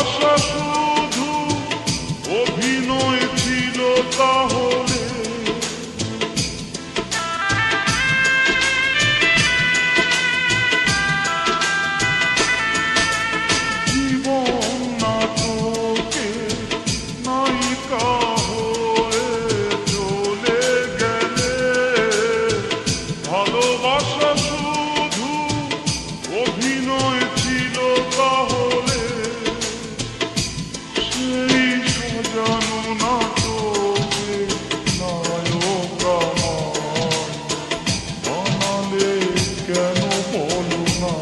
ভালোবাসা শুধু অভিনয় ছিল তাহলে জীবন নাটকে নায়িকা হয়ে চলে গেলে ভালোবাসা শুধু অভিনয় ছিল তাহলে সেই সাজানো নাটকে নায়িকা বানালে কেন বলো না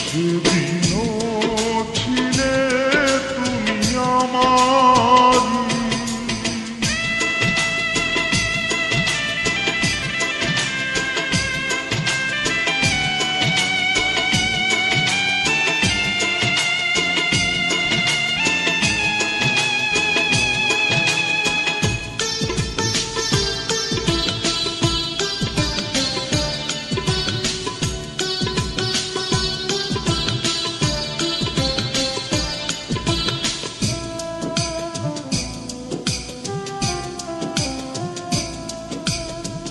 সেদিনও ছিলে তুমি আমারি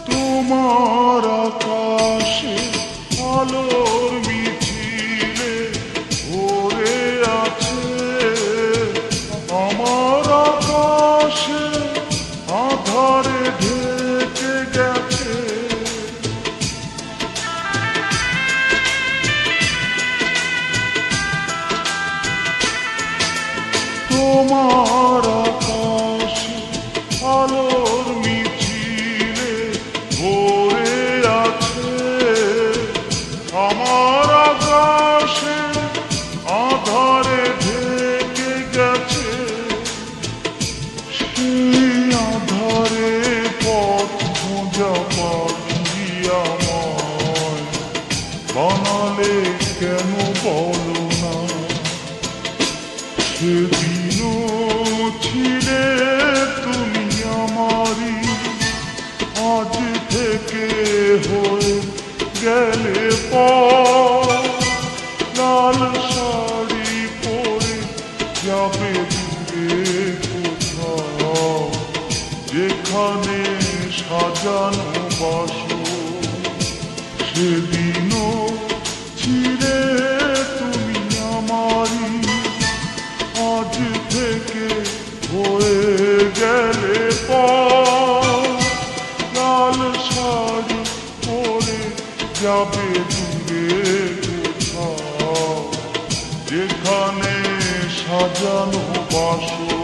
তোমার আকাশে আলোর মিছিলে ভরে আছে আমার আকাশে আধারে ঢেকে গেছে তোমার আকাশে আলোর মিছিলে ভরে আছে আমার আকাশে আধারে ঢেকে গেছে সেই আধারে পথ খোঁজা পাখি আমায় বানালে কেন বলো না সেদিনও ছিলে তুমি আমারি আজ থেকে হয়ে গেলে লাল শাড়ি পরে যাবে দূরে কোথাও যেখানে সাজানো বাসর সেদিনও ছিলে তুমি আমারি আজ থেকে হয়ে গেলে লাল শাড়ি পরে যাবে দূরে কোথাও যেখানে সাজানো বাসর